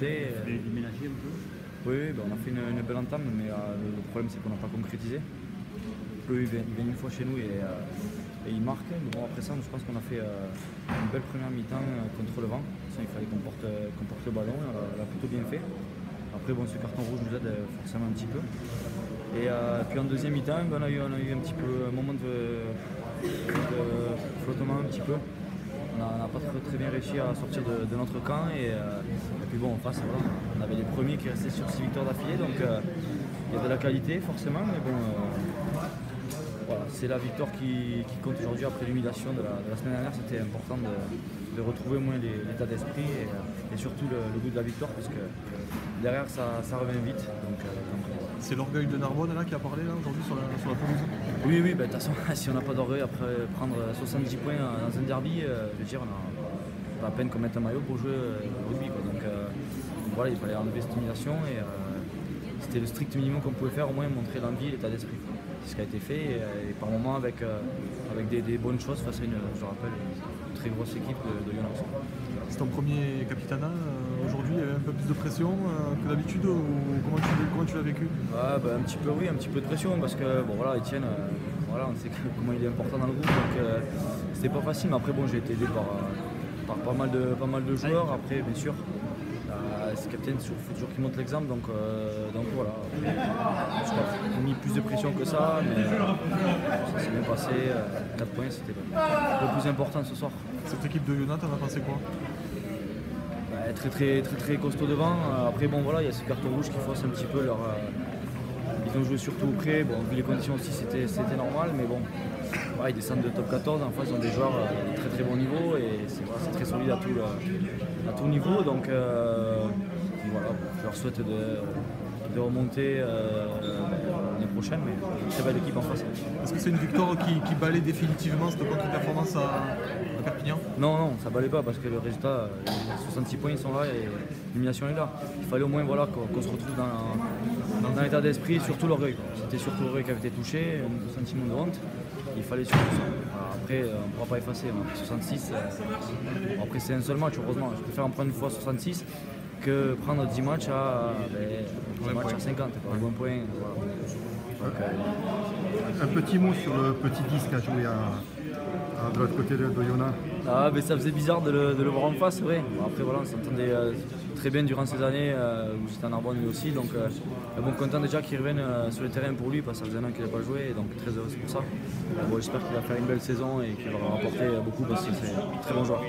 Les déménager un peu. Oui, on a fait une belle entame, mais le problème c'est qu'on n'a pas concrétisé. Eux, ils viennent une fois chez nous et ils marquent. Mais bon, après ça, je pense qu'on a fait une belle première mi-temps contre le vent. Il fallait qu'on porte le ballon, on l'a plutôt bien fait. Après, bon, ce carton rouge nous aide forcément un petit peu. Et puis en deuxième mi-temps, on a eu un petit peu un moment de flottement un petit peu. On n'a pas très bien réussi à sortir de notre camp et puis bon en face voilà, on avait les premiers qui restaient sur 6 victoires d'affilée, donc il y a de la qualité forcément, mais bon voilà, c'est la victoire qui compte aujourd'hui après l'humiliation de la semaine dernière. C'était important de retrouver au moins l'état d'esprit et surtout le goût de la victoire, parce que derrière ça revient vite. C'est l'orgueil de Narbonne là qui a parlé là aujourd'hui sur la pelouse. Oui, de toute façon, si on n'a pas d'orgueil après prendre 70 points dans un derby, je veux dire, on a pas à peine qu'on mette un maillot pour jouer au rugby, quoi. Donc voilà, il fallait enlever cette humiliation et c'était le strict minimum qu'on pouvait faire, au moins montrer l'envie et l'état d'esprit. C'est ce qui a été fait et par moments avec des bonnes choses face à je rappelle, une très grosse équipe de Yonas. C'est ton premier capitanat aujourd'hui, il y avait un peu plus de pression que d'habitude, ou comment tu l'as vécu? Un petit peu oui, un petit peu de pression parce que bon voilà, Etienne, voilà, on sait comment il est important dans le groupe, donc c'était pas facile, mais après bon, j'ai été aidé par pas mal de joueurs. Après bien sûr ce capitaine, il faut toujours qu'il montre l'exemple, donc voilà. Je n'ai pas mis plus de pression que ça, mais ça s'est bien passé. 4 points, c'était le plus important ce soir. Cette équipe de Yona, t'en as pensé quoi? Très costaud devant. Après bon voilà, il y a ce carton rouge qui fausse un petit peu leur. Ils ont joué surtout au près. Bon, vu les conditions aussi, c'était normal, mais bon. Ouais, ils descendent de top 14. En face, ils ont des joueurs de très bon niveau et c'est très solide à tout niveau. Donc voilà, je leur souhaite de remonter l'année prochaine, mais une très belle équipe en face. Est-ce que c'est une victoire qui balaie définitivement cette contre-performance à Perpignan? Non, ça balait pas parce que le résultat, les 66 points ils sont là et l'illumination est là. Il fallait au moins voilà, qu'on se retrouve dans l'état d'esprit, surtout l'orgueil. C'était surtout l'orgueil qui avait été touché, un sentiment de honte. Il fallait surtout ça. Après, on ne pourra pas effacer. Mais 66, après c'est un seul match, heureusement. Je préfère en prendre une fois 66 que prendre 10 matchs à 50, un bon point. Voilà. Un petit mot sur le petit disque à jouer de l'autre côté de Yona. Ça faisait bizarre de le voir en face, c'est vrai. Bon, après voilà, on s'entendait très bien durant ces années où j'étais en Narbonne lui aussi. Donc content déjà qu'il revienne sur le terrain pour lui, parce que ça faisait un an qu'il n'a pas joué, donc très heureux pour ça. J'espère qu'il va faire une belle saison et qu'il va rapporter beaucoup parce que c'est un très bon joueur.